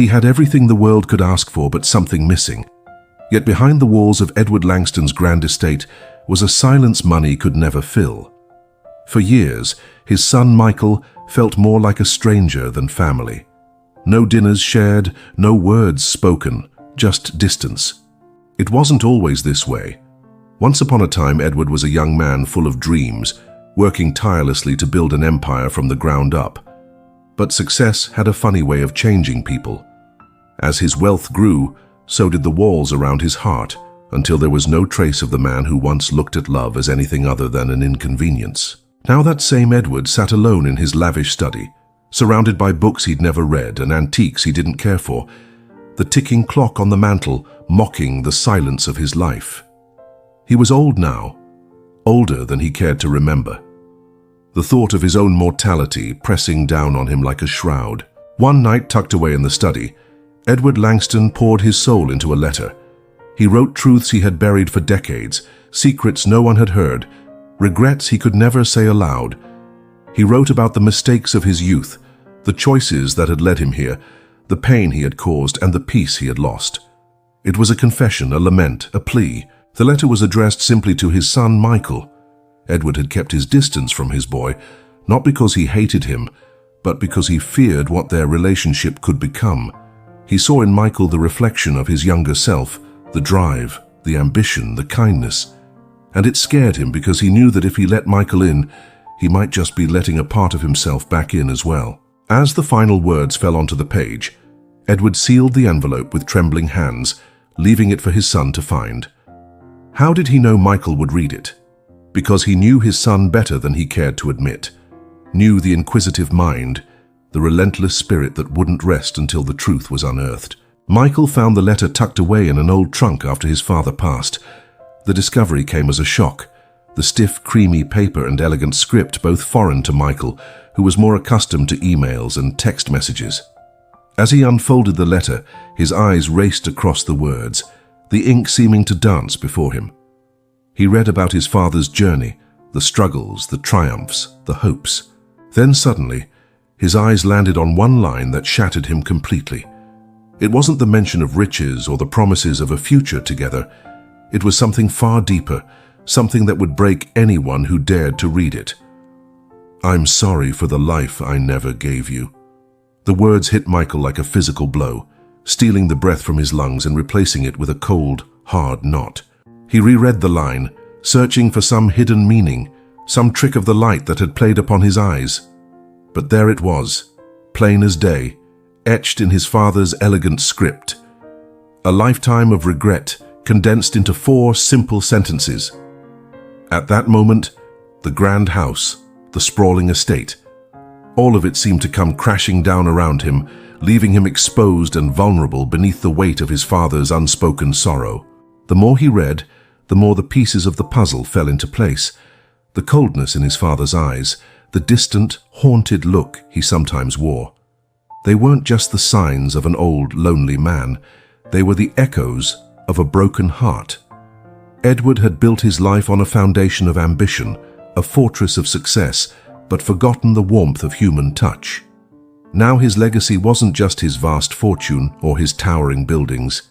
He had everything the world could ask for, but something missing. Yet behind the walls of Edward Langston's grand estate was a silence money could never fill. For years, his son Michael felt more like a stranger than family. No dinners shared, no words spoken, just distance. It wasn't always this way. Once upon a time, Edward was a young man full of dreams, working tirelessly to build an empire from the ground up. But success had a funny way of changing people. As his wealth grew, so did the walls around his heart, until there was no trace of the man who once looked at love as anything other than an inconvenience. Now that same Edward sat alone in his lavish study, surrounded by books he'd never read and antiques he didn't care for, the ticking clock on the mantel mocking the silence of his life. He was old now, older than he cared to remember. The thought of his own mortality pressing down on him like a shroud. One night, tucked away in the study, Edward Langston poured his soul into a letter. He wrote truths he had buried for decades, secrets no one had heard, regrets he could never say aloud. He wrote about the mistakes of his youth, the choices that had led him here, the pain he had caused, and the peace he had lost. It was a confession, a lament, a plea. The letter was addressed simply to his son Michael. Edward had kept his distance from his boy, not because he hated him, but because he feared what their relationship could become. He saw in Michael the reflection of his younger self, the drive, the ambition, the kindness. And it scared him because he knew that if he let Michael in, he might just be letting a part of himself back in as well. As the final words fell onto the page, Edward sealed the envelope with trembling hands, leaving it for his son to find. How did he know Michael would read it? Because he knew his son better than he cared to admit, knew the inquisitive mind, the relentless spirit that wouldn't rest until the truth was unearthed. Michael found the letter tucked away in an old trunk after his father passed. The discovery came as a shock, the stiff, creamy paper and elegant script both foreign to Michael, who was more accustomed to emails and text messages. As he unfolded the letter, his eyes raced across the words, the ink seeming to dance before him. He read about his father's journey, the struggles, the triumphs, the hopes. Then suddenly, his eyes landed on one line that shattered him completely. It wasn't the mention of riches or the promises of a future together. It was something far deeper, something that would break anyone who dared to read it. "I'm sorry for the life I never gave you." The words hit Michael like a physical blow, stealing the breath from his lungs and replacing it with a cold, hard knot. He reread the line, searching for some hidden meaning, some trick of the light that had played upon his eyes. But there it was, plain as day, etched in his father's elegant script. A lifetime of regret condensed into 4 simple sentences. At that moment, the grand house, the sprawling estate, all of it seemed to come crashing down around him, leaving him exposed and vulnerable beneath the weight of his father's unspoken sorrow. The more he read, the more the pieces of the puzzle fell into place. The coldness in his father's eyes, the distant, haunted look he sometimes wore. They weren't just the signs of an old, lonely man. They were the echoes of a broken heart. Edward had built his life on a foundation of ambition, a fortress of success, but forgotten the warmth of human touch. Now his legacy wasn't just his vast fortune or his towering buildings.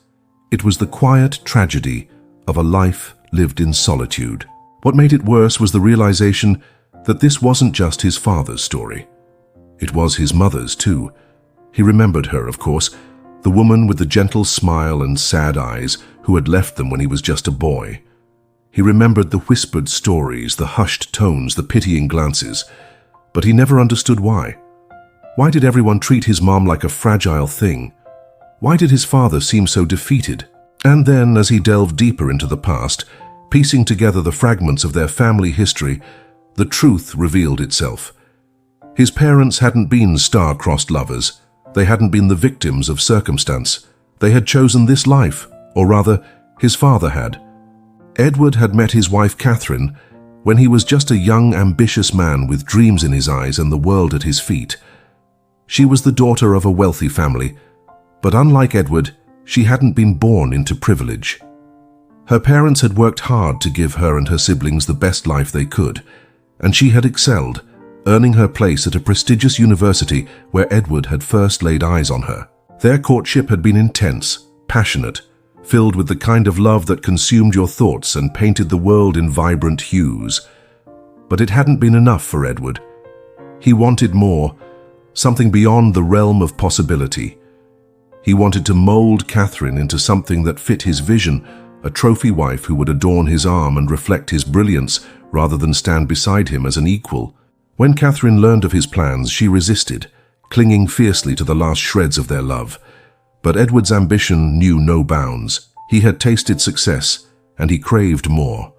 It was the quiet tragedy of a life lived in solitude. What made it worse was the realization that this wasn't just his father's story. It was his mother's too. He remembered her, of course, the woman with the gentle smile and sad eyes who had left them when he was just a boy. He remembered the whispered stories, the hushed tones, the pitying glances, but he never understood why. Why did everyone treat his mom like a fragile thing? Why did his father seem so defeated? And then, as he delved deeper into the past, piecing together the fragments of their family history, the truth revealed itself. His parents hadn't been star-crossed lovers. They hadn't been the victims of circumstance. They had chosen this life, or rather, his father had. Edward had met his wife Catherine when he was just a young, ambitious man with dreams in his eyes and the world at his feet. She was the daughter of a wealthy family, but unlike Edward, she hadn't been born into privilege. Her parents had worked hard to give her and her siblings the best life they could, and she had excelled, earning her place at a prestigious university where Edward had first laid eyes on her. Their courtship had been intense, passionate, filled with the kind of love that consumed your thoughts and painted the world in vibrant hues. But it hadn't been enough for Edward. He wanted more, something beyond the realm of possibility. He wanted to mold Catherine into something that fit his vision, a trophy wife who would adorn his arm and reflect his brilliance rather than stand beside him as an equal. When Catherine learned of his plans, she resisted, clinging fiercely to the last shreds of their love. But Edward's ambition knew no bounds. He had tasted success, and he craved more.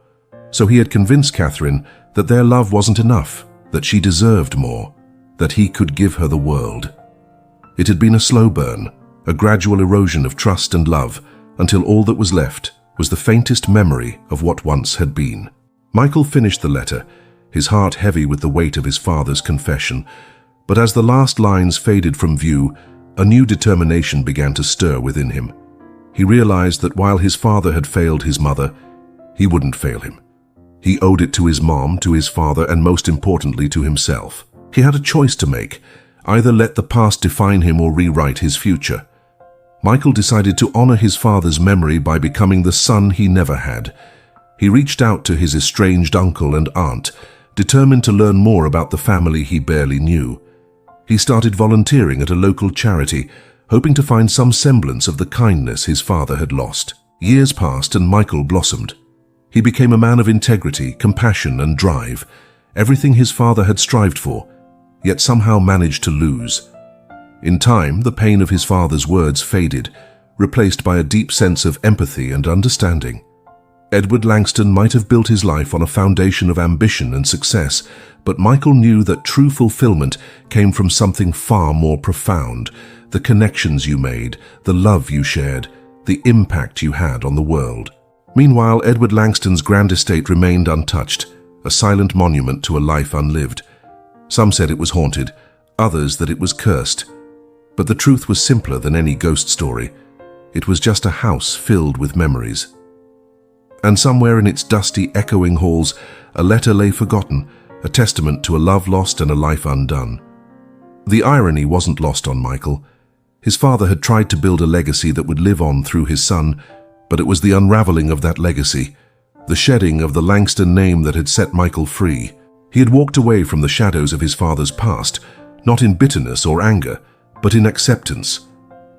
So he had convinced Catherine that their love wasn't enough, that she deserved more, that he could give her the world. It had been a slow burn, a gradual erosion of trust and love, until all that was left was the faintest memory of what once had been. Michael finished the letter, his heart heavy with the weight of his father's confession. But as the last lines faded from view, a new determination began to stir within him. He realized that while his father had failed his mother, he wouldn't fail him. He owed it to his mom, to his father, and most importantly to himself. He had a choice to make, either let the past define him or rewrite his future. Michael decided to honor his father's memory by becoming the son he never had. He reached out to his estranged uncle and aunt, determined to learn more about the family he barely knew. He started volunteering at a local charity, hoping to find some semblance of the kindness his father had lost. Years passed and Michael blossomed. He became a man of integrity, compassion, and drive, everything his father had strived for, yet somehow managed to lose. In time, the pain of his father's words faded, replaced by a deep sense of empathy and understanding. Edward Langston might have built his life on a foundation of ambition and success, but Michael knew that true fulfillment came from something far more profound: the connections you made, the love you shared, the impact you had on the world. Meanwhile, Edward Langston's grand estate remained untouched, a silent monument to a life unlived. Some said it was haunted, others that it was cursed. But the truth was simpler than any ghost story. It was just a house filled with memories. And somewhere in its dusty, echoing halls, a letter lay forgotten, a testament to a love lost and a life undone. The irony wasn't lost on Michael. His father had tried to build a legacy that would live on through his son, but it was the unraveling of that legacy, the shedding of the Langston name that had set Michael free. He had walked away from the shadows of his father's past, not in bitterness or anger, but in acceptance.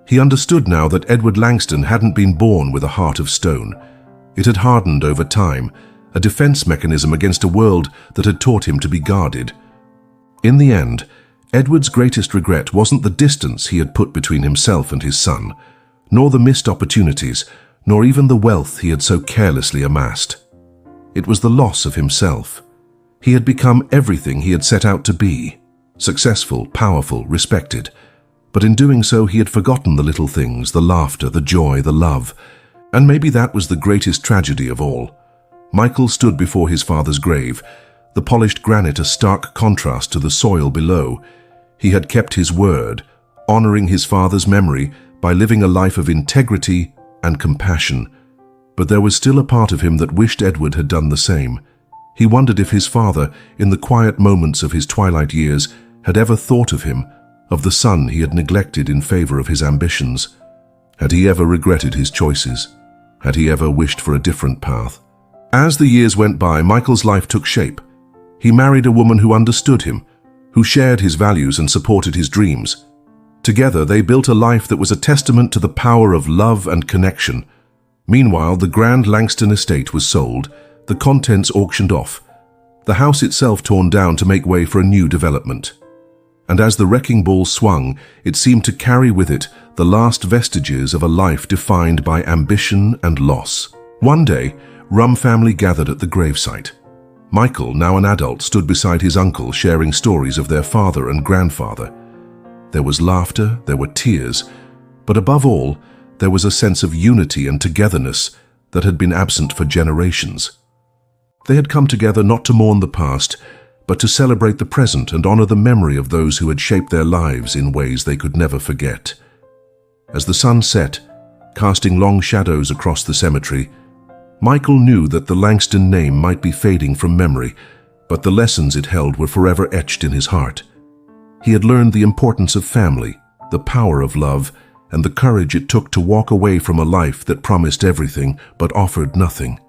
He understood now that Edward Langston hadn't been born with a heart of stone. It had hardened over time, a defense mechanism against a world that had taught him to be guarded. In the end, Edward's greatest regret wasn't the distance he had put between himself and his son, nor the missed opportunities, nor even the wealth he had so carelessly amassed. It was the loss of himself. He had become everything he had set out to be: successful, powerful, respected. But in doing so, he had forgotten the little things, the laughter, the joy, the love. And maybe that was the greatest tragedy of all. Michael stood before his father's grave, the polished granite a stark contrast to the soil below. He had kept his word, honoring his father's memory by living a life of integrity and compassion. But there was still a part of him that wished Edward had done the same. He wondered if his father, in the quiet moments of his twilight years, had ever thought of him, of the son he had neglected in favor of his ambitions. Had he ever regretted his choices? Had he ever wished for a different path? As the years went by, Michael's life took shape. He married a woman who understood him, who shared his values and supported his dreams. Together, they built a life that was a testament to the power of love and connection. Meanwhile, the grand Langston estate was sold, the contents auctioned off, the house itself torn down to make way for a new development. And as the wrecking ball swung, it seemed to carry with it the last vestiges of a life defined by ambition and loss. One day, Rum family gathered at the gravesite. Michael, now an adult, stood beside his uncle, sharing stories of their father and grandfather. There was laughter, there were tears, but above all, there was a sense of unity and togetherness that had been absent for generations. They had come together not to mourn the past, but to celebrate the present and honor the memory of those who had shaped their lives in ways they could never forget. As the sun set, casting long shadows across the cemetery, Michael knew that the Langston name might be fading from memory, but the lessons it held were forever etched in his heart. He had learned the importance of family, the power of love, and the courage it took to walk away from a life that promised everything but offered nothing.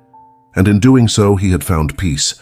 And in doing so, he had found peace,